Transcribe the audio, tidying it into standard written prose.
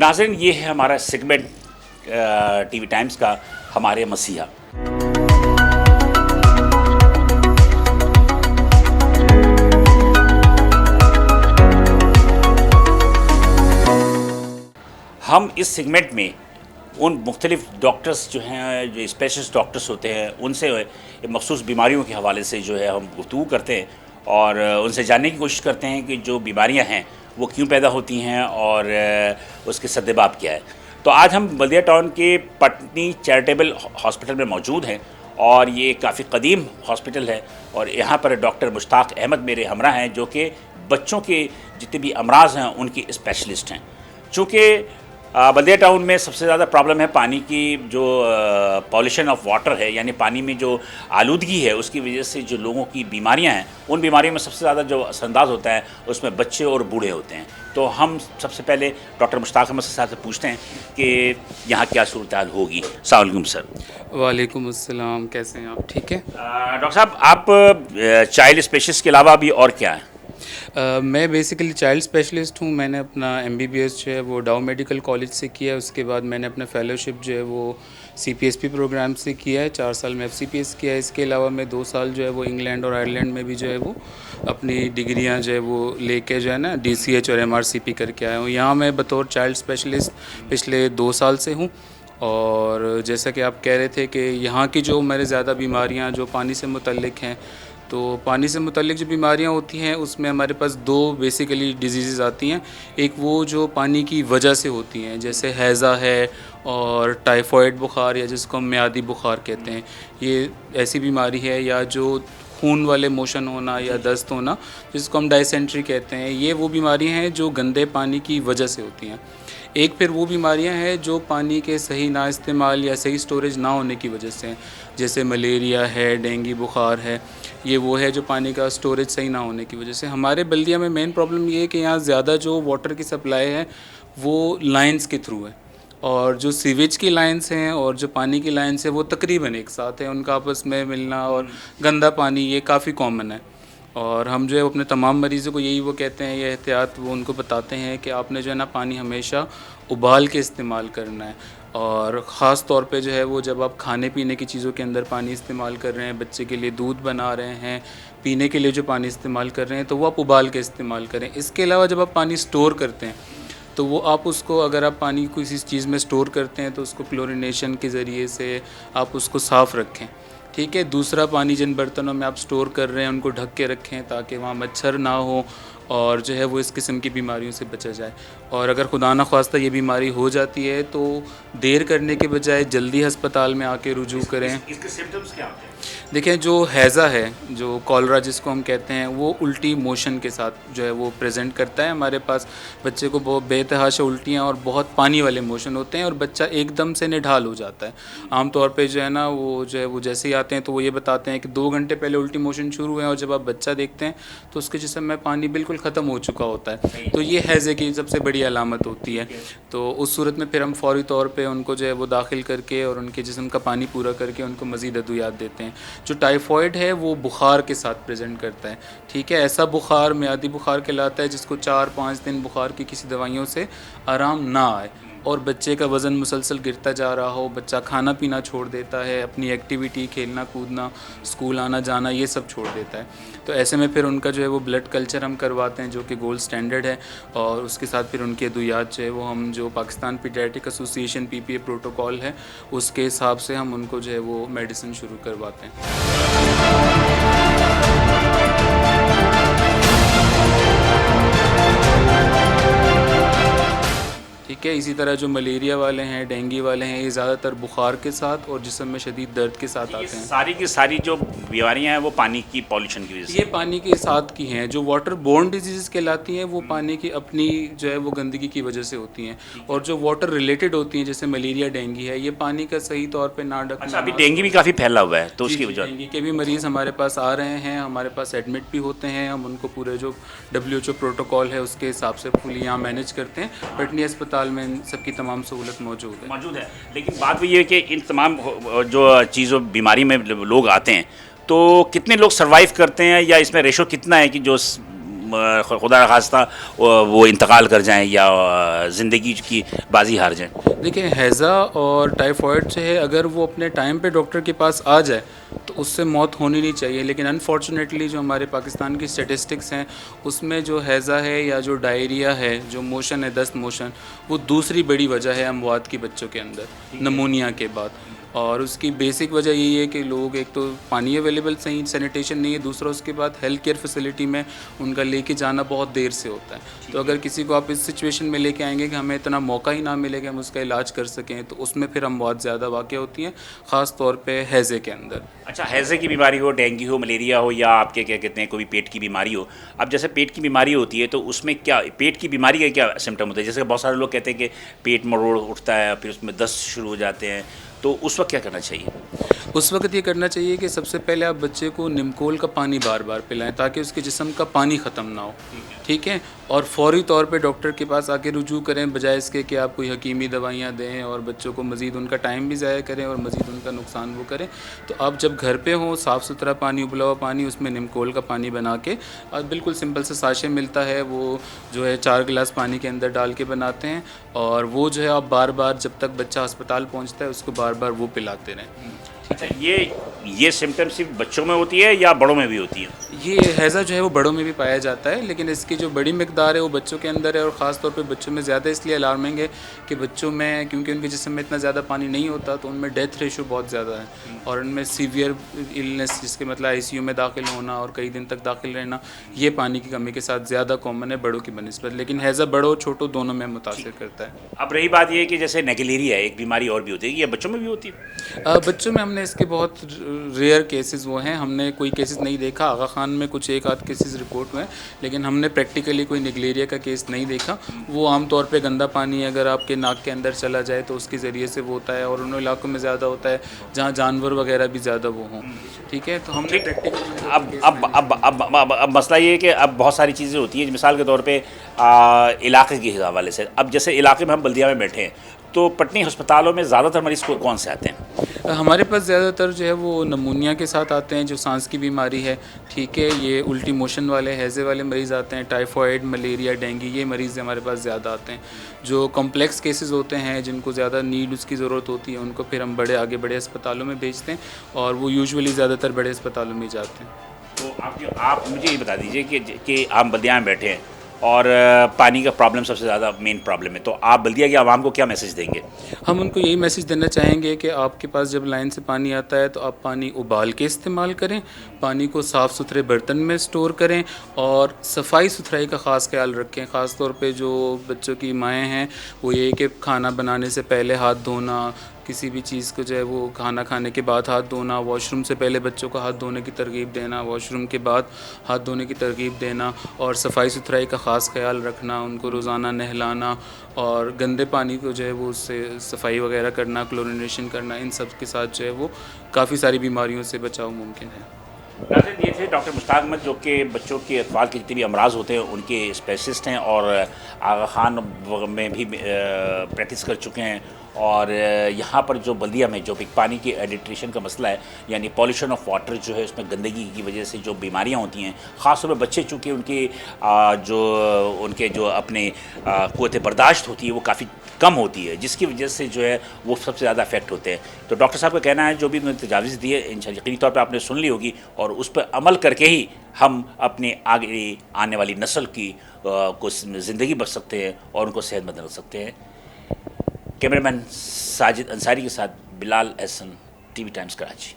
नाज़रीन, ये है हमारा सेगमेंट टीवी टाइम्स का हमारे मसीहा। हम इस सेगमेंट में उन मुख्तलिफ डॉक्टर्स जो हैं, जो स्पेशलिस्ट डॉक्टर्स होते हैं, उनसे मखसूस बीमारियों के हवाले से जो है हम गुफ्तगू करते हैं और उनसे जानने की कोशिश करते हैं कि जो बीमारियां हैं वो क्यों पैदा होती हैं और उसके सद्देबाब क्या है। तो आज हम बल्दिया टाउन के पटनी चैरिटेबल हॉस्पिटल में मौजूद हैं और ये काफ़ी कदीम हॉस्पिटल है और यहाँ पर डॉक्टर मुश्ताक अहमद मेरे हमरा हैं, जो कि बच्चों के जितने भी अमराज हैं उनकी स्पेशलिस्ट हैं। चूँकि बल्दिया टाउन में सबसे ज़्यादा प्रॉब्लम है पानी की, जो पॉल्यूशन ऑफ वाटर है, यानी पानी में जो आलूदगी है, उसकी वजह से जो लोगों की बीमारियां हैं, उन बीमारियों में सबसे ज़्यादा जो असरअंदाज होता है उसमें बच्चे और बूढ़े होते हैं। तो हम सबसे पहले डॉक्टर मुश्ताक अहमद साहब से पूछते हैं कि यहाँ क्या सूरत हाल होगी। अस्सलाम वालेकुम सर। वालेकुम अस्सलाम, कैसे हैं आप? ठीक है। डॉक्टर साहब, आप चाइल्ड स्पेशलिस्ट के अलावा अभी और क्या है? मैं बेसिकली चाइल्ड स्पेशलिस्ट हूँ। मैंने अपना MBBS जो है वो डाउ मेडिकल कॉलेज से किया है। उसके बाद मैंने अपना फेलोशिप जो है वो CPSP प्रोग्राम से किया है। 4 साल में FCPS किया है। इसके अलावा मैं 2 साल जो है वो इंग्लैंड और आयरलैंड में भी जो है वो अपनी डिग्रियाँ जो है वो लेके जो है ना DCH और MRCP करके आया हूँ। यहाँ मैं बतौर चाइल्ड स्पेशलिस्ट पिछले 2 साल से हूँ। और जैसा कि आप कह रहे थे कि यहाँ की जो मेरे ज़्यादा बीमारियाँ जो पानी से मुतल्लिक हैं, तो पानी से मुतल्लिक जो बीमारियां होती हैं उसमें हमारे पास 2 बेसिकली डिजीज़ आती हैं। एक वो जो पानी की वजह से होती हैं, जैसे हैज़ा है और टाइफॉइड बुखार, या जिसको हम मियादी बुखार कहते हैं। ये ऐसी बीमारी है, या जो खून वाले मोशन होना या दस्त होना, जिसको हम डायसेंट्री कहते हैं। ये वो बीमारियां हैं जो गंदे पानी की वजह से होती हैं। एक फिर वो बीमारियां हैं जो पानी के सही ना इस्तेमाल या सही स्टोरेज ना होने की वजह से हैं, जैसे मलेरिया है, डेंगू बुखार है। ये वो है जो पानी का स्टोरेज सही ना होने की वजह से। हमारे बल्दिया में मेन प्रॉब्लम ये है कि यहाँ ज़्यादा जो वाटर की सप्लाई है वो लाइंस के थ्रू है, और जो सीवेज की लाइंस हैं और जो पानी की लाइंस है वो तकरीबन एक साथ है। उनका आपस में मिलना और गंदा पानी ये काफ़ी कॉमन है। और हम जो है अपने तमाम मरीज़ों को यही वो कहते हैं, ये एहतियात वो उनको बताते हैं कि आपने जो है ना पानी हमेशा उबाल के इस्तेमाल करना है। और ख़ास तौर पे जो है वो जब आप खाने पीने की चीज़ों के अंदर पानी इस्तेमाल कर रहे हैं, बच्चे के लिए दूध बना रहे हैं, पीने के लिए जो पानी इस्तेमाल कर रहे हैं, तो वो आप उबाल के इस्तेमाल करें। इसके अलावा जब आप पानी स्टोर करते हैं तो वो आप उसको, अगर आप पानी को किसी चीज़ में स्टोर करते हैं तो उसको क्लोरिनेशन के ज़रिए से आप उसको साफ़ रखें। ठीक है। दूसरा, पानी जिन बर्तनों में आप स्टोर कर रहे हैं उनको ढक के रखें ताकि वहाँ मच्छर ना हो और जो है वो इस किस्म की बीमारियों से बचा जाए। और अगर खुदा न ख्वास्ता ये बीमारी हो जाती है तो देर करने के बजाय जल्दी अस्पताल में आके रुजू करें। इसके सिम्टम्स क्या होते हैं? देखें, जो हैज़ा है, जो कॉलरा जिसको हम कहते हैं, वो उल्टी मोशन के साथ जो है वो प्रेजेंट करता है। हमारे पास बच्चे को बहुत बेतहाशा उल्टियाँ और बहुत पानी वाले मोशन होते हैं और बच्चा एकदम से निढाल हो जाता है। आमतौर पे जो है ना वो जो है वो जैसे ही आते हैं तो वो ये बताते हैं कि 2 घंटे पहले उल्टी मोशन शुरू हुए हैं, और जब आप बच्चा देखते हैं तो उसके जिस्म में पानी बिल्कुल ख़त्म हो चुका होता है। तो ये हैज़े की सबसे बड़ी अलामत होती है। तो उस सूरत में फिर हम फ़ौरी तौर पर उनको जो है वो दाखिल करके और उनके जिस्म का पानी पूरा करके उनको मज़ीद अद्वियात देते हैं। जो टाइफॉइड है वो बुखार के साथ प्रेजेंट करता है। ठीक है। ऐसा बुखार मियादी बुखार कहलाता है जिसको 4-5 दिन बुखार की किसी दवाइयों से आराम ना आए और बच्चे का वज़न मुसलसल गिरता जा रहा हो, बच्चा खाना पीना छोड़ देता है, अपनी एक्टिविटी, खेलना कूदना, स्कूल आना जाना, ये सब छोड़ देता है। तो ऐसे में फिर उनका जो है वो ब्लड कल्चर हम करवाते हैं जो कि गोल्ड स्टैंडर्ड है, और उसके साथ फिर उनकी अद्वियात जो है वो हम जो Pakistan paediatric association PPA protocol है उसके हिसाब से हम उनको जो है वो मेडिसिन शुरू करवाते हैं। ठीक है। इसी तरह जो मलेरिया वाले हैं, डेंगू वाले हैं, ये ज़्यादातर बुखार के साथ और जिस्म में शदीद दर्द के साथ आते हैं। सारी की सारी जो बीमारियां हैं वो पानी की पॉल्यूशन की वजह से, ये पानी के साथ की हैं। जो वाटर बोर्न डिजीज़ कहलाती हैं वो पानी की अपनी जो है वो गंदगी की वजह से होती हैं, और जो वाटर रिलेटेड होती हैं जैसे मलेरिया, डेंगू है, ये पानी का सही तौर पे ना ढकना। अच्छा, अभी डेंगू भी काफ़ी फैला हुआ है तो उसकी वजह, डेंगू के भी मरीज़ हमारे पास आ रहे हैं, हमारे पास एडमिट भी होते हैं। हम उनको पूरे जो WHO प्रोटोकॉल है उसके हिसाब से फुली यहाँ मैनेज करते हैं। पटनी अस्पताल में सबकी तमाम सहूलत मौजूद है। लेकिन बात वही है कि इन तमाम जो चीज़ों बीमारी में लोग आते हैं तो कितने लोग सर्वाइव करते हैं, या इसमें रेशो कितना है कि जो खुदा न खास्ता वो इंतकाल कर जाएं या ज़िंदगी की बाजी हार जाएं? देखिए, हैज़ा और टाइफॉइड से है, अगर वो अपने टाइम पे डॉक्टर के पास आ जाए तो उससे मौत होनी नहीं चाहिए, लेकिन अनफॉर्चुनेटली जो हमारे पाकिस्तान की स्टेटिस्टिक्स हैं उसमें जो हैज़ा है या जो डायरिया है, जो मोशन है, दस्त मोशन, वो दूसरी बड़ी वजह है अमवात की बच्चों के अंदर नमूनिया के बाद। और उसकी बेसिक वजह यही है कि लोग, एक तो पानी अवेलेबल सही सैनिटेशन नहीं है, दूसरा उसके बाद हेल्थ केयर फैसिलिटी में उनका लेके जाना बहुत देर से होता है। तो अगर किसी को आप इस सिचुएशन में लेके आएंगे कि हमें इतना मौका ही ना मिले कि हम उसका इलाज कर सकें, तो उसमें फिर हम बहुत ज़्यादा वाक़या होती हैं, ख़ास तौर पे हैज़े के अंदर। अच्छा, हैज़े की बीमारी हो, डेंगू हो, मलेरिया हो, या आपके क्या कहते हैं कोई पेट की बीमारी हो। अब जैसे पेट की बीमारी होती है तो उसमें क्या पेट की बीमारी का क्या सिम्टम होता है? जैसे बहुत सारे लोग कहते हैं कि पेट मरोड़ उठता है, फिर उसमें दस्त शुरू हो जाते हैं, तो उस वक्त क्या करना चाहिए? उस वक्त ये करना चाहिए कि सबसे पहले आप बच्चे को निमकोल का पानी बार बार पिलाएं ताकि उसके जिस्म का पानी ख़त्म ना हो, ठीक है। और फौरी तौर पे डॉक्टर के पास आके रुजू करें, बजाय इसके कि आप कोई हकीमी दवाइयाँ दें और बच्चों को मज़ीद उनका टाइम भी ज़ाया करें और मज़ीद उनका नुकसान वो करें। तो आप जब घर पे हों, साफ़ सुथरा पानी, उबला हुआ पानी, उसमें निमकोल का पानी बना के, और बिल्कुल सिंपल सा साशे मिलता है, वो जो है 4 गिलास पानी के अंदर डाल के बनाते हैं, और वो जो है आप बार बार जब तक बच्चा अस्पताल पहुँचता है उसको बार बार वो पिलाते रहें। अच्छा, ये सिम्टम सिर्फ बच्चों में होती है या बड़ों में भी होती है? ये हैज़ा जो है वो बड़ों में भी पाया जाता है, लेकिन इसकी जो बड़ी मिकदार है वो बच्चों के अंदर है, और ख़ास तौर पे बच्चों में ज़्यादा इसलिए अलार्मिंग है कि बच्चों में, क्योंकि उनके जिस्म में इतना ज़्यादा पानी नहीं होता, तो उनमें डेथ रेशो बहुत ज़्यादा है, और उनमें सीवियर इलनेस, जिसके मतलब आईसीयू में दाखिल होना और कई दिन तक दाखिल रहना, ये पानी की कमी के साथ ज़्यादा कॉमन है बड़ों की बनिस्बत। लेकिन हैज़ा बड़ों छोटों दोनों में मुतासिर करता है। अब रही बात ये कि जैसे नेगलेरिया एक बीमारी और भी होती है, ये बच्चों में भी होती है? बच्चों में हमने इसके बहुत रेयर केसेस वो हैं, हमने कोई केसेस नहीं देखा। आगा खान में कुछ एक आध केसेस रिपोर्ट हुए हैं, लेकिन हमने प्रैक्टिकली कोई निगलेरिया का केस नहीं देखा। वो आमतौर पे गंदा पानी अगर आपके नाक के अंदर चला जाए तो उसके ज़रिए से वो होता है, और उन इलाकों में ज़्यादा होता है जहाँ जानवर वगैरह भी ज़्यादा वो हों, ठीक है। तो हमने प्रैक्टिकली अब मसला ये है कि अब बहुत सारी चीज़ें होती हैं, मिसाल के तौर पे इलाके के हवाले से। अब जैसे इलाके में हम बल्दिया में बैठे हैं, तो पटनी अस्पतालों में ज़्यादातर मरीज़ कौन से आते हैं? हमारे पास ज़्यादातर जो है वो नमूनिया के साथ आते हैं, जो सांस की बीमारी है, ठीक है। ये उल्टी मोशन वाले, हैज़े वाले मरीज़ आते हैं, टाइफॉइड, मलेरिया, डेंगू, ये मरीज़ हमारे पास ज़्यादा आते हैं। जो कॉम्प्लेक्स केसेस होते हैं, जिनको ज़्यादा नीड उसकी ज़रूरत होती है, उनको फिर हम बड़े अस्पतालों में भेजते हैं, और वो यूजुअली ज़्यादातर बड़े अस्पतालों में ही जाते हैं। तो आप मुझे ये बता दीजिए कि आप बल्दिया में बैठे हैं और पानी का प्रॉब्लम सबसे ज़्यादा मेन प्रॉब्लम है, तो आप बल्दिया की आवाम को क्या मैसेज देंगे? हम उनको यही मैसेज देना चाहेंगे कि आपके पास जब लाइन से पानी आता है तो आप पानी उबाल के इस्तेमाल करें, पानी को साफ़ सुथरे बर्तन में स्टोर करें, और सफाई सुथराई का ख़ास ख्याल रखें। ख़ास तौर पे जो बच्चों की माएँ हैं, वो ये कि खाना बनाने से पहले हाथ धोना, किसी भी चीज़ को जो है वो खाना खाने के बाद हाथ धोना, वॉशरूम से पहले बच्चों को हाथ धोने की तरगीब देना, वॉशरूम के बाद हाथ धोने की तरगीब देना, और सफाई सुथराई का ख़ास ख्याल रखना, उनको रोज़ाना नहलाना, और गंदे पानी को जो है वो उससे सफाई वगैरह करना, क्लोरिनेशन करना, इन सब के साथ जो है वो काफ़ी सारी बीमारियों से बचाव मुमकिन है। नाज़रीन, ये थे डॉक्टर मुश्ताक अहमद, जो कि बच्चों के अतवाल के जितने भी अमराज होते हैं उनके स्पेशलिस्ट हैं, और आगा खान में भी प्रैक्टिस कर चुके हैं। और यहाँ पर जो बल्दिया में जो पानी की एडिट्रेशन का मसला है, यानी पॉल्यूशन ऑफ वाटर जो है, उसमें गंदगी की वजह से जो बीमारियाँ होती हैं, ख़ास तौर पर बच्चे, चूँकि उनके जो अपने क़ुव्वत बर्दाश्त होती है वो काफ़ी कम होती है, जिसकी वजह से जो है वो सबसे ज़्यादा अफेक्ट होते हैं। तो डॉक्टर साहब का कहना है जो भी उन्होंने तजावीज़ दी है, इंशाअल्लाह यकीनी तौर पर आपने सुन ली होगी, और उस पर अमल करके ही हम अपने आगे आने वाली नस्ल की को ज़िंदगी बच सकते हैं और उनको सेहतमंद रख सकते हैं। कैमरामैन साजिद अंसारी के साथ बिलाल एहसन, टीवी टाइम्स कराची।